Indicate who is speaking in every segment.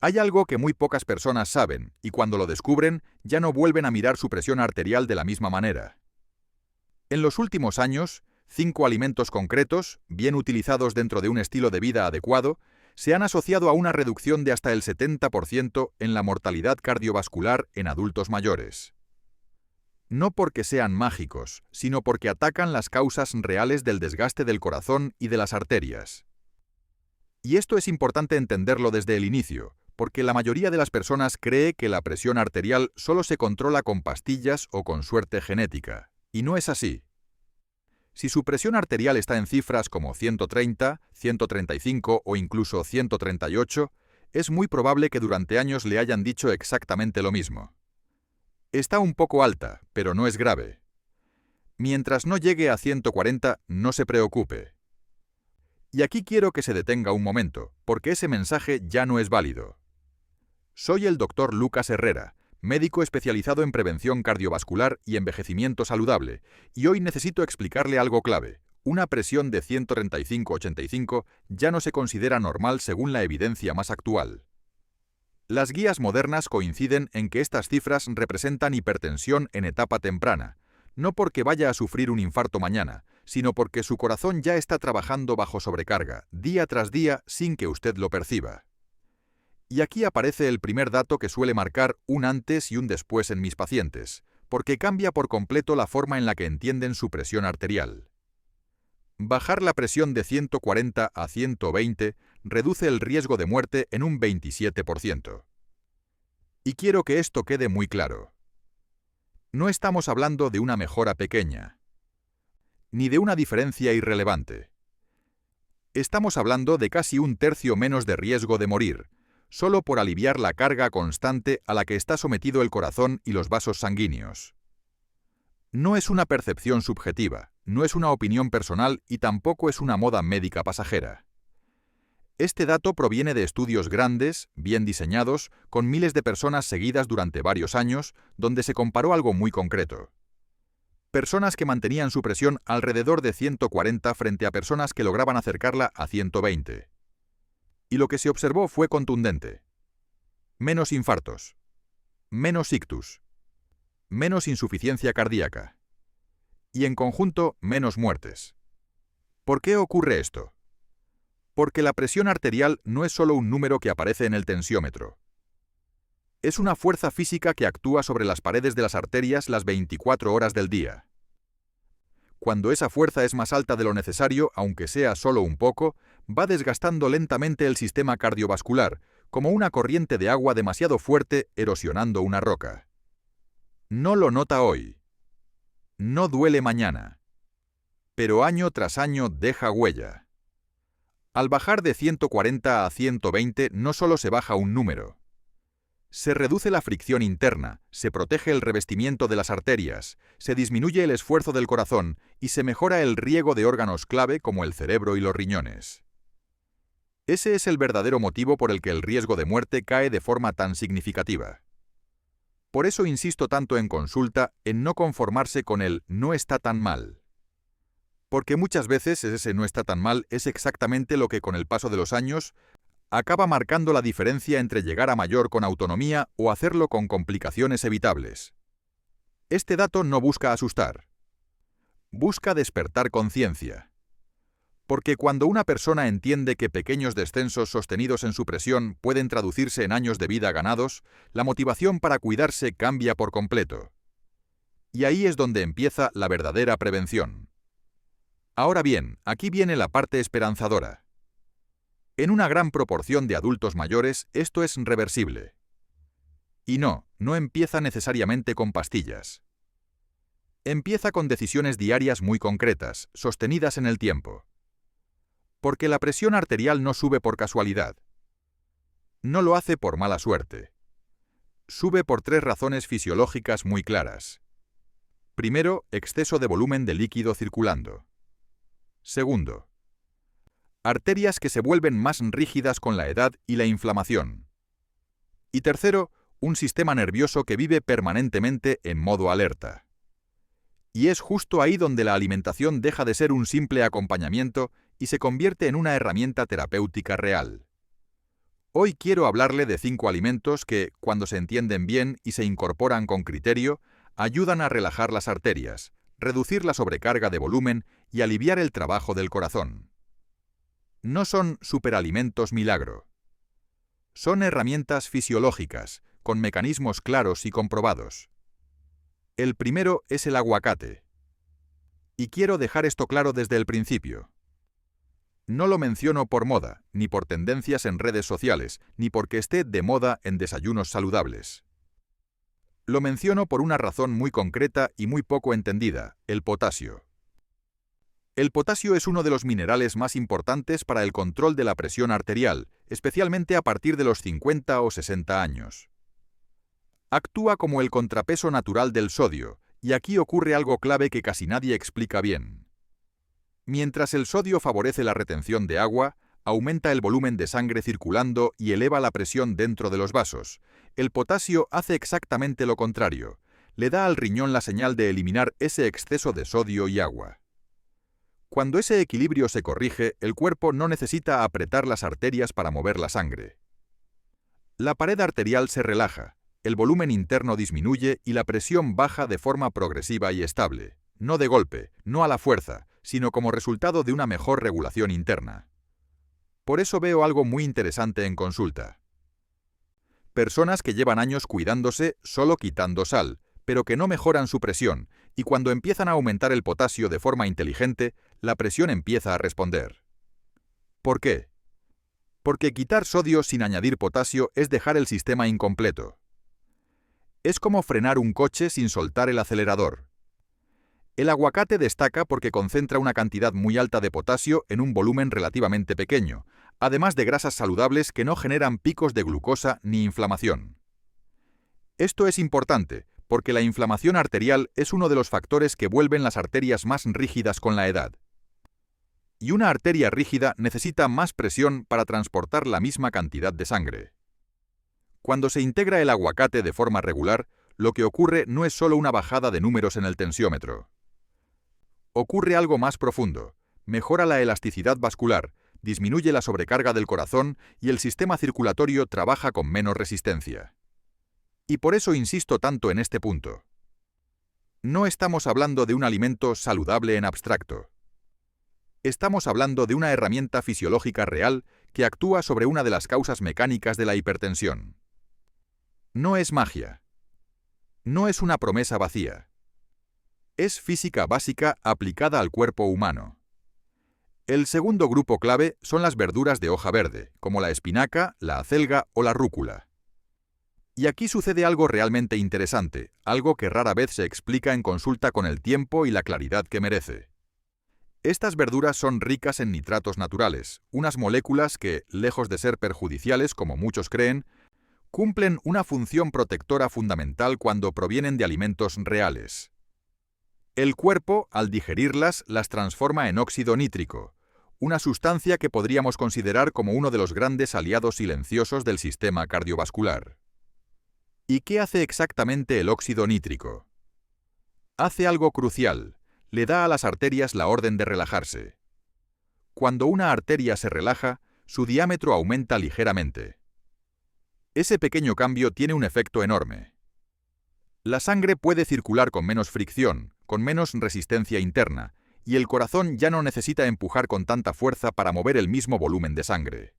Speaker 1: Hay algo que muy pocas personas saben, y cuando lo descubren, ya no vuelven a mirar su presión arterial de la misma manera. En los últimos años, 5 alimentos concretos, bien utilizados dentro de un estilo de vida adecuado, se han asociado a una reducción de hasta el 70% en la mortalidad cardiovascular en adultos mayores. No porque sean mágicos, sino porque atacan las causas reales del desgaste del corazón y de las arterias. Y esto es importante entenderlo desde el inicio, porque la mayoría de las personas cree que la presión arterial solo se controla con pastillas o con suerte genética, y no es así. Si su presión arterial está en cifras como 130, 135 o incluso 138, es muy probable que durante años le hayan dicho exactamente lo mismo. Está un poco alta, pero no es grave. Mientras no llegue a 140, no se preocupe. Y aquí quiero que se detenga un momento, porque ese mensaje ya no es válido. Soy el Dr. Lucas Herrera, médico especializado en prevención cardiovascular y envejecimiento saludable, y hoy necesito explicarle algo clave. Una presión de 135/85 ya no se considera normal según la evidencia más actual. Las guías modernas coinciden en que estas cifras representan hipertensión en etapa temprana, no porque vaya a sufrir un infarto mañana, sino porque su corazón ya está trabajando bajo sobrecarga, día tras día, sin que usted lo perciba. Y aquí aparece el primer dato que suele marcar un antes y un después en mis pacientes, porque cambia por completo la forma en la que entienden su presión arterial. Bajar la presión de 140 a 120 reduce el riesgo de muerte en un 27%. Y quiero que esto quede muy claro. No estamos hablando de una mejora pequeña, ni de una diferencia irrelevante. Estamos hablando de casi un tercio menos de riesgo de morir, solo por aliviar la carga constante a la que está sometido el corazón y los vasos sanguíneos. No es una percepción subjetiva, no es una opinión personal y tampoco es una moda médica pasajera. Este dato proviene de estudios grandes, bien diseñados, con miles de personas seguidas durante varios años, donde se comparó algo muy concreto. Personas que mantenían su presión alrededor de 140 frente a personas que lograban acercarla a 120. Y lo que se observó fue contundente. Menos infartos, menos ictus, menos insuficiencia cardíaca y, en conjunto, menos muertes. ¿Por qué ocurre esto? Porque la presión arterial no es solo un número que aparece en el tensiómetro. Es una fuerza física que actúa sobre las paredes de las arterias las 24 horas del día. Cuando esa fuerza es más alta de lo necesario, aunque sea solo un poco, va desgastando lentamente el sistema cardiovascular, como una corriente de agua demasiado fuerte erosionando una roca. No lo nota hoy. No duele mañana. Pero año tras año deja huella. Al bajar de 140 a 120 no solo se baja un número. Se reduce la fricción interna, se protege el revestimiento de las arterias, se disminuye el esfuerzo del corazón y se mejora el riego de órganos clave como el cerebro y los riñones. Ese es el verdadero motivo por el que el riesgo de muerte cae de forma tan significativa. Por eso insisto tanto en consulta en no conformarse con el «no está tan mal». Porque muchas veces ese «no está tan mal» es exactamente lo que con el paso de los años acaba marcando la diferencia entre llegar a mayor con autonomía o hacerlo con complicaciones evitables. Este dato no busca asustar. Busca despertar conciencia. Porque cuando una persona entiende que pequeños descensos sostenidos en su presión pueden traducirse en años de vida ganados, la motivación para cuidarse cambia por completo. Y ahí es donde empieza la verdadera prevención. Ahora bien, aquí viene la parte esperanzadora. En una gran proporción de adultos mayores, esto es reversible. Y no empieza necesariamente con pastillas. Empieza con decisiones diarias muy concretas, sostenidas en el tiempo. Porque la presión arterial no sube por casualidad. No lo hace por mala suerte. Sube por 3 razones fisiológicas muy claras. Primero, exceso de volumen de líquido circulando. Segundo, arterias que se vuelven más rígidas con la edad y la inflamación. Y tercero, un sistema nervioso que vive permanentemente en modo alerta. Y es justo ahí donde la alimentación deja de ser un simple acompañamiento y se convierte en una herramienta terapéutica real. Hoy quiero hablarle de 5 alimentos que, cuando se entienden bien y se incorporan con criterio, ayudan a relajar las arterias, reducir la sobrecarga de volumen y aliviar el trabajo del corazón. No son superalimentos milagro. Son herramientas fisiológicas, con mecanismos claros y comprobados. El primero es el aguacate. Y quiero dejar esto claro desde el principio. No lo menciono por moda, ni por tendencias en redes sociales, ni porque esté de moda en desayunos saludables. Lo menciono por una razón muy concreta y muy poco entendida: el potasio. El potasio es uno de los minerales más importantes para el control de la presión arterial, especialmente a partir de los 50 o 60 años. Actúa como el contrapeso natural del sodio, y aquí ocurre algo clave que casi nadie explica bien. Mientras el sodio favorece la retención de agua, aumenta el volumen de sangre circulando y eleva la presión dentro de los vasos, el potasio hace exactamente lo contrario. Le da al riñón la señal de eliminar ese exceso de sodio y agua. Cuando ese equilibrio se corrige, el cuerpo no necesita apretar las arterias para mover la sangre. La pared arterial se relaja, el volumen interno disminuye y la presión baja de forma progresiva y estable. No de golpe, no a la fuerza, sino como resultado de una mejor regulación interna. Por eso veo algo muy interesante en consulta. Personas que llevan años cuidándose solo quitando sal, pero que no mejoran su presión, y cuando empiezan a aumentar el potasio de forma inteligente, la presión empieza a responder. ¿Por qué? Porque quitar sodio sin añadir potasio es dejar el sistema incompleto. Es como frenar un coche sin soltar el acelerador. El aguacate destaca porque concentra una cantidad muy alta de potasio en un volumen relativamente pequeño, además de grasas saludables que no generan picos de glucosa ni inflamación. Esto es importante, porque la inflamación arterial es uno de los factores que vuelven las arterias más rígidas con la edad. Y una arteria rígida necesita más presión para transportar la misma cantidad de sangre. Cuando se integra el aguacate de forma regular, lo que ocurre no es solo una bajada de números en el tensiómetro. Ocurre algo más profundo: mejora la elasticidad vascular, disminuye la sobrecarga del corazón y el sistema circulatorio trabaja con menos resistencia. Y por eso insisto tanto en este punto. No estamos hablando de un alimento saludable en abstracto. Estamos hablando de una herramienta fisiológica real que actúa sobre una de las causas mecánicas de la hipertensión. No es magia. No es una promesa vacía. Es física básica aplicada al cuerpo humano. El segundo grupo clave son las verduras de hoja verde, como la espinaca, la acelga o la rúcula. Y aquí sucede algo realmente interesante, algo que rara vez se explica en consulta con el tiempo y la claridad que merece. Estas verduras son ricas en nitratos naturales, unas moléculas que, lejos de ser perjudiciales como muchos creen, cumplen una función protectora fundamental cuando provienen de alimentos reales. El cuerpo, al digerirlas, las transforma en óxido nítrico, una sustancia que podríamos considerar como uno de los grandes aliados silenciosos del sistema cardiovascular. ¿Y qué hace exactamente el óxido nítrico? Hace algo crucial: le da a las arterias la orden de relajarse. Cuando una arteria se relaja, su diámetro aumenta ligeramente. Ese pequeño cambio tiene un efecto enorme. La sangre puede circular con menos fricción, con menos resistencia interna, y el corazón ya no necesita empujar con tanta fuerza para mover el mismo volumen de sangre.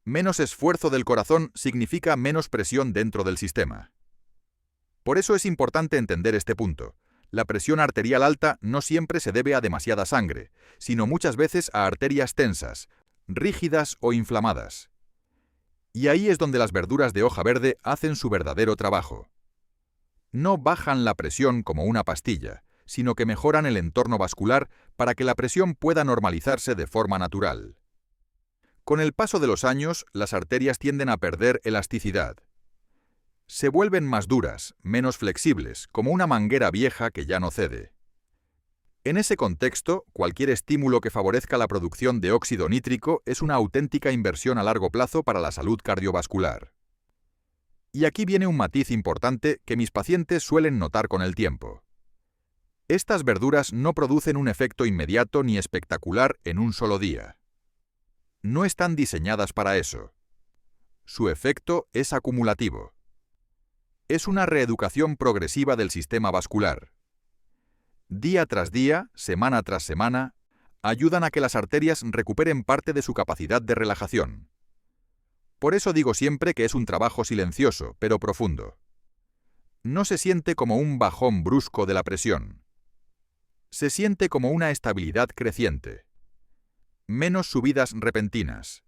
Speaker 1: Menos esfuerzo del corazón significa menos presión dentro del sistema. Por eso es importante entender este punto. La presión arterial alta no siempre se debe a demasiada sangre, sino muchas veces a arterias tensas, rígidas o inflamadas. Y ahí es donde las verduras de hoja verde hacen su verdadero trabajo. No bajan la presión como una pastilla, sino que mejoran el entorno vascular para que la presión pueda normalizarse de forma natural. Con el paso de los años, las arterias tienden a perder elasticidad. Se vuelven más duras, menos flexibles, como una manguera vieja que ya no cede. En ese contexto, cualquier estímulo que favorezca la producción de óxido nítrico es una auténtica inversión a largo plazo para la salud cardiovascular. Y aquí viene un matiz importante que mis pacientes suelen notar con el tiempo. Estas verduras no producen un efecto inmediato ni espectacular en un solo día. No están diseñadas para eso. su efecto es acumulativo. Es una reeducación progresiva del sistema vascular. Día tras día, semana tras semana, ayudan a que las arterias recuperen parte de su capacidad de relajación. Por eso digo siempre que es un trabajo silencioso, pero profundo. No se siente como un bajón brusco de la presión. Se siente como una estabilidad creciente. Menos subidas repentinas.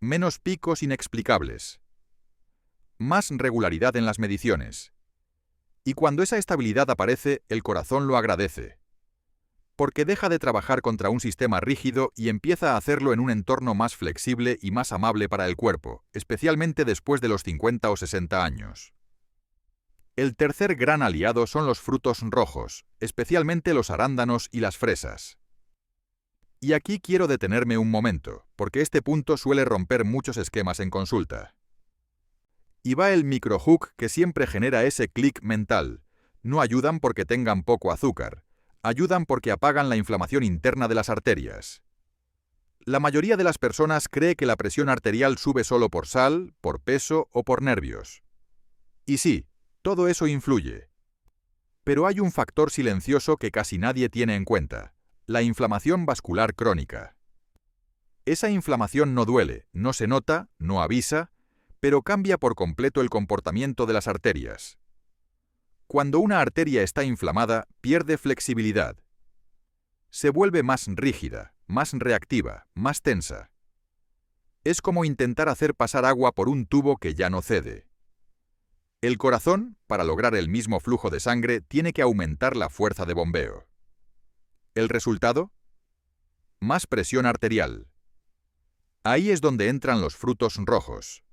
Speaker 1: Menos picos inexplicables. Más regularidad en las mediciones. Y cuando esa estabilidad aparece, el corazón lo agradece. Porque deja de trabajar contra un sistema rígido y empieza a hacerlo en un entorno más flexible y más amable para el cuerpo, especialmente después de los 50 o 60 años. El tercer gran aliado son los frutos rojos, especialmente los arándanos y las fresas. Y aquí quiero detenerme un momento, porque este punto suele romper muchos esquemas en consulta. Y va el microhook que siempre genera ese clic mental. No ayudan porque tengan poco azúcar. Ayudan porque apagan la inflamación interna de las arterias. La mayoría de las personas cree que la presión arterial sube solo por sal, por peso o por nervios. Y sí, todo eso influye. Pero hay un factor silencioso que casi nadie tiene en cuenta: la inflamación vascular crónica. Esa inflamación no duele, no se nota, no avisa, pero cambia por completo el comportamiento de las arterias. Cuando una arteria está inflamada, pierde flexibilidad. Se vuelve más rígida, más reactiva, más tensa. Es como intentar hacer pasar agua por un tubo que ya no cede. El corazón, para lograr el mismo flujo de sangre, tiene que aumentar la fuerza de bombeo. ¿El resultado? Más presión arterial. Ahí es donde entran los frutos rojos.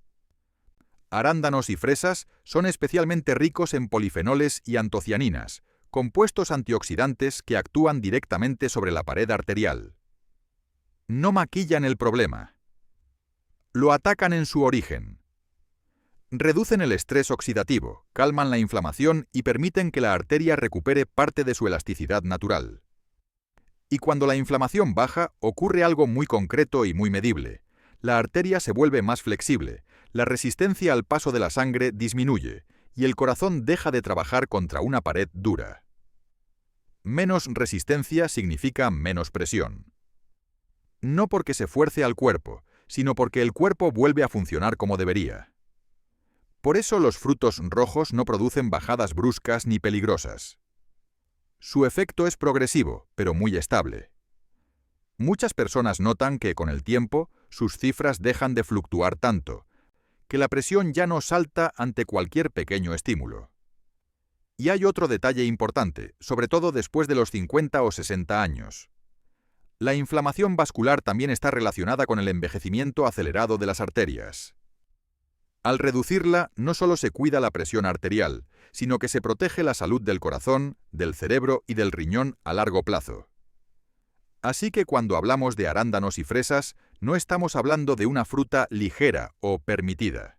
Speaker 1: Arándanos y fresas son especialmente ricos en polifenoles y antocianinas, compuestos antioxidantes que actúan directamente sobre la pared arterial. No maquillan el problema. Lo atacan en su origen. Reducen el estrés oxidativo, calman la inflamación y permiten que la arteria recupere parte de su elasticidad natural. Y cuando la inflamación baja, ocurre algo muy concreto y muy medible. La arteria se vuelve más flexible, la resistencia al paso de la sangre disminuye y el corazón deja de trabajar contra una pared dura. Menos resistencia significa menos presión. No porque se fuerce al cuerpo, sino porque el cuerpo vuelve a funcionar como debería. Por eso los frutos rojos no producen bajadas bruscas ni peligrosas. Su efecto es progresivo, pero muy estable. Muchas personas notan que con el tiempo sus cifras dejan de fluctuar tanto, que la presión ya no salta ante cualquier pequeño estímulo. Y hay otro detalle importante, sobre todo después de los 50 o 60 años. La inflamación vascular también está relacionada con el envejecimiento acelerado de las arterias. Al reducirla, no solo se cuida la presión arterial, sino que se protege la salud del corazón, del cerebro y del riñón a largo plazo. Así que cuando hablamos de arándanos y fresas, no estamos hablando de una fruta ligera o permitida.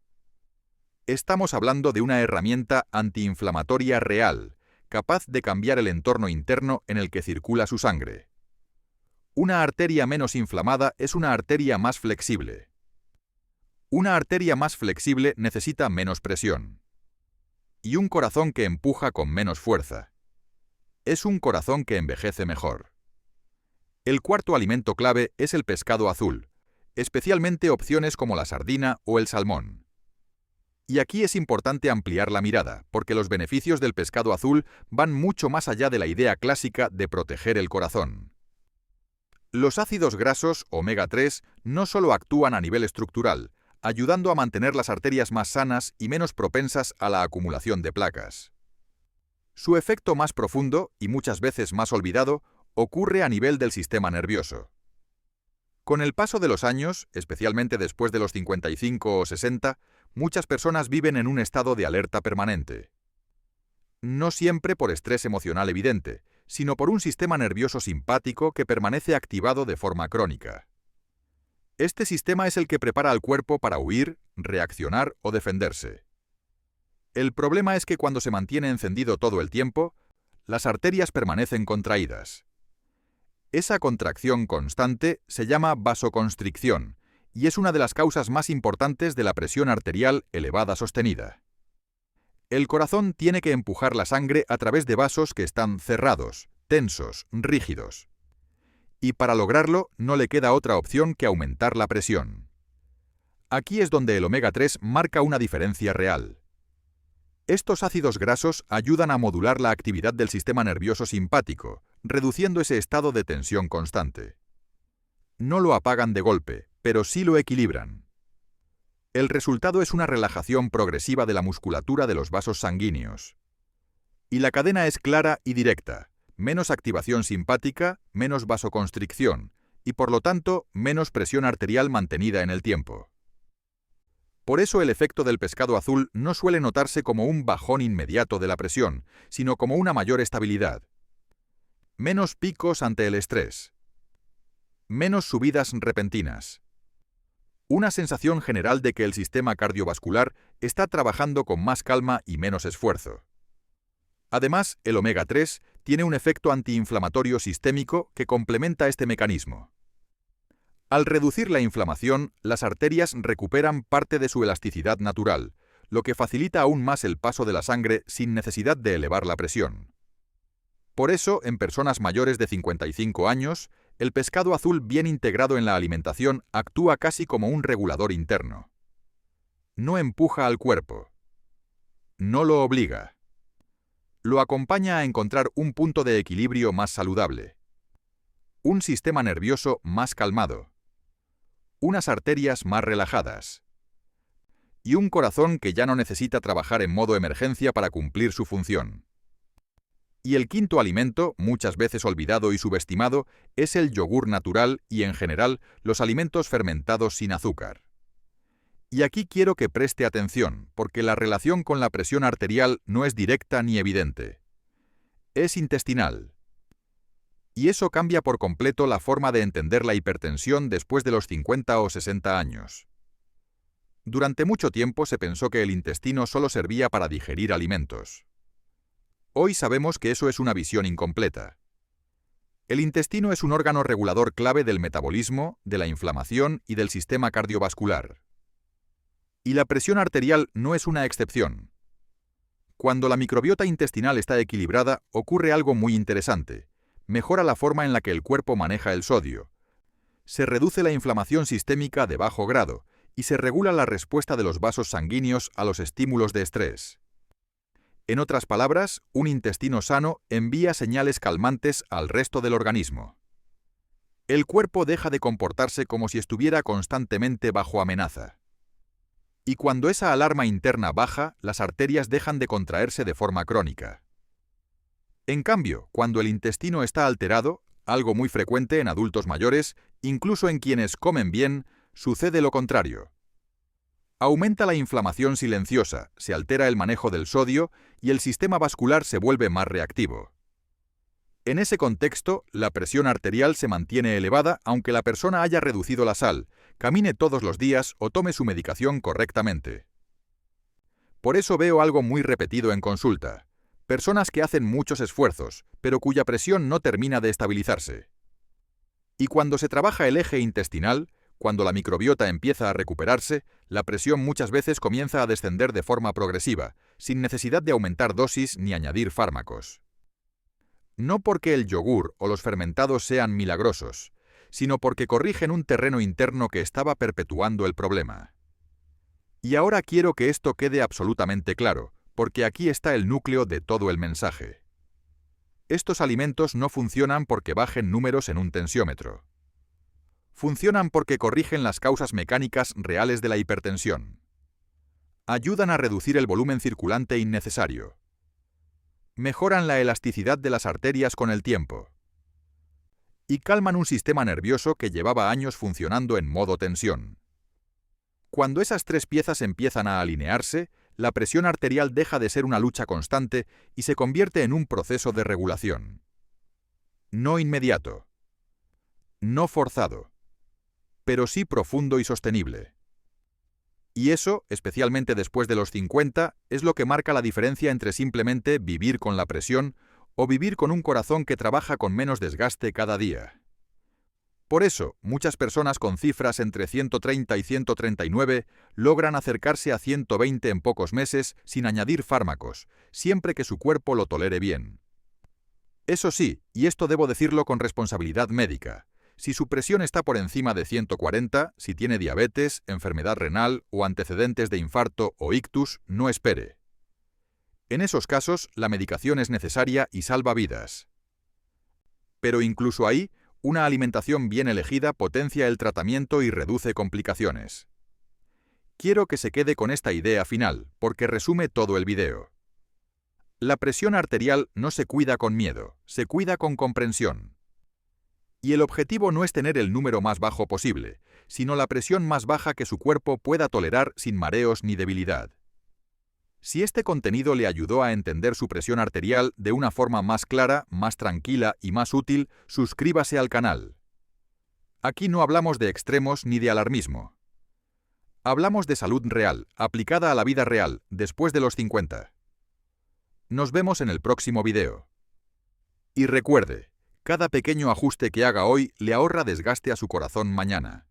Speaker 1: Estamos hablando de una herramienta antiinflamatoria real, capaz de cambiar el entorno interno en el que circula su sangre. Una arteria menos inflamada es una arteria más flexible. Una arteria más flexible necesita menos presión. Y un corazón que empuja con menos fuerza. Es un corazón que envejece mejor. El cuarto alimento clave es el pescado azul, especialmente opciones como la sardina o el salmón. Y aquí es importante ampliar la mirada, porque los beneficios del pescado azul van mucho más allá de la idea clásica de proteger el corazón. Los ácidos grasos omega 3 no solo actúan a nivel estructural, ayudando a mantener las arterias más sanas y menos propensas a la acumulación de placas. Su efecto más profundo, y muchas veces más olvidado, ocurre a nivel del sistema nervioso. Con el paso de los años, especialmente después de los 55 o 60, muchas personas viven en un estado de alerta permanente. No siempre por estrés emocional evidente, sino por un sistema nervioso simpático que permanece activado de forma crónica. Este sistema es el que prepara al cuerpo para huir, reaccionar o defenderse. El problema es que cuando se mantiene encendido todo el tiempo, las arterias permanecen contraídas. Esa contracción constante se llama vasoconstricción y es una de las causas más importantes de la presión arterial elevada sostenida. El corazón tiene que empujar la sangre a través de vasos que están cerrados, tensos, rígidos. Y para lograrlo no le queda otra opción que aumentar la presión. Aquí es donde el omega 3 marca una diferencia real. Estos ácidos grasos ayudan a modular la actividad del sistema nervioso simpático, reduciendo ese estado de tensión constante. No lo apagan de golpe, pero sí lo equilibran. El resultado es una relajación progresiva de la musculatura de los vasos sanguíneos. Y la cadena es clara y directa: menos activación simpática, menos vasoconstricción, y por lo tanto, menos presión arterial mantenida en el tiempo. Por eso el efecto del pescado azul no suele notarse como un bajón inmediato de la presión, sino como una mayor estabilidad. Menos picos ante el estrés. Menos subidas repentinas. Una sensación general de que el sistema cardiovascular está trabajando con más calma y menos esfuerzo. Además, el omega 3 tiene un efecto antiinflamatorio sistémico que complementa este mecanismo. Al reducir la inflamación, las arterias recuperan parte de su elasticidad natural, lo que facilita aún más el paso de la sangre sin necesidad de elevar la presión. Por eso, en personas mayores de 55 años, el pescado azul bien integrado en la alimentación actúa casi como un regulador interno. No empuja al cuerpo. No lo obliga. Lo acompaña a encontrar un punto de equilibrio más saludable. Un sistema nervioso más calmado. Unas arterias más relajadas. Y un corazón que ya no necesita trabajar en modo emergencia para cumplir su función. Y el quinto alimento, muchas veces olvidado y subestimado, es el yogur natural y, en general, los alimentos fermentados sin azúcar. Y aquí quiero que preste atención, porque la relación con la presión arterial no es directa ni evidente. Es intestinal. Y eso cambia por completo la forma de entender la hipertensión después de los 50 o 60 años. Durante mucho tiempo se pensó que el intestino solo servía para digerir alimentos. Hoy sabemos que eso es una visión incompleta. El intestino es un órgano regulador clave del metabolismo, de la inflamación y del sistema cardiovascular. Y la presión arterial no es una excepción. Cuando la microbiota intestinal está equilibrada, ocurre algo muy interesante. Mejora la forma en la que el cuerpo maneja el sodio. Se reduce la inflamación sistémica de bajo grado y se regula la respuesta de los vasos sanguíneos a los estímulos de estrés. En otras palabras, un intestino sano envía señales calmantes al resto del organismo. El cuerpo deja de comportarse como si estuviera constantemente bajo amenaza. Y cuando esa alarma interna baja, las arterias dejan de contraerse de forma crónica. En cambio, cuando el intestino está alterado, algo muy frecuente en adultos mayores, incluso en quienes comen bien, sucede lo contrario. Aumenta la inflamación silenciosa, se altera el manejo del sodio y el sistema vascular se vuelve más reactivo. En ese contexto, la presión arterial se mantiene elevada aunque la persona haya reducido la sal, camine todos los días o tome su medicación correctamente. Por eso veo algo muy repetido en consulta: personas que hacen muchos esfuerzos, pero cuya presión no termina de estabilizarse. Y cuando se trabaja el eje intestinal, cuando la microbiota empieza a recuperarse, la presión muchas veces comienza a descender de forma progresiva, sin necesidad de aumentar dosis ni añadir fármacos. No porque el yogur o los fermentados sean milagrosos, sino porque corrigen un terreno interno que estaba perpetuando el problema. Y ahora quiero que esto quede absolutamente claro, porque aquí está el núcleo de todo el mensaje. Estos alimentos no funcionan porque bajen números en un tensiómetro. Funcionan porque corrigen las causas mecánicas reales de la hipertensión. Ayudan a reducir el volumen circulante innecesario. Mejoran la elasticidad de las arterias con el tiempo. Y calman un sistema nervioso que llevaba años funcionando en modo tensión. Cuando esas tres piezas empiezan a alinearse, la presión arterial deja de ser una lucha constante y se convierte en un proceso de regulación. No inmediato. No forzado. Pero sí profundo y sostenible. Y eso, especialmente después de los 50, es lo que marca la diferencia entre simplemente vivir con la presión o vivir con un corazón que trabaja con menos desgaste cada día. Por eso, muchas personas con cifras entre 130 y 139 logran acercarse a 120 en pocos meses sin añadir fármacos, siempre que su cuerpo lo tolere bien. Eso sí, y esto debo decirlo con responsabilidad médica, si su presión está por encima de 140, si tiene diabetes, enfermedad renal o antecedentes de infarto o ictus, no espere. En esos casos, la medicación es necesaria y salva vidas. Pero incluso ahí, una alimentación bien elegida potencia el tratamiento y reduce complicaciones. Quiero que se quede con esta idea final, porque resume todo el video. La presión arterial no se cuida con miedo, se cuida con comprensión. Y el objetivo no es tener el número más bajo posible, sino la presión más baja que su cuerpo pueda tolerar sin mareos ni debilidad. Si este contenido le ayudó a entender su presión arterial de una forma más clara, más tranquila y más útil, suscríbase al canal. Aquí no hablamos de extremos ni de alarmismo. Hablamos de salud real, aplicada a la vida real, después de los 50. Nos vemos en el próximo video. Y recuerde, cada pequeño ajuste que haga hoy le ahorra desgaste a su corazón mañana.